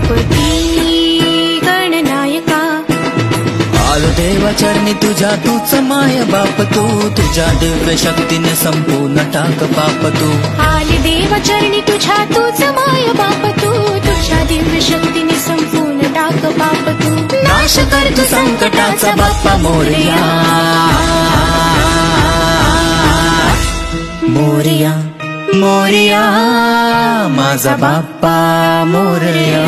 गणपती गणनायका। आलो देवा चरणी तुझ्या तूच माय बाप तू, तुझ्या दिव्य शक्तीने संपूर्ण टाक पाप तू। आले देवा चरणी तुझ्या तूच माय बाप तू, तुझ्या दिव्य शक्तीने संपूर्ण टाक पाप तू। नाश कर तू संकटाचा बाप्पा मोरया, मोरया मोरया माझा बाप्पा मोरया।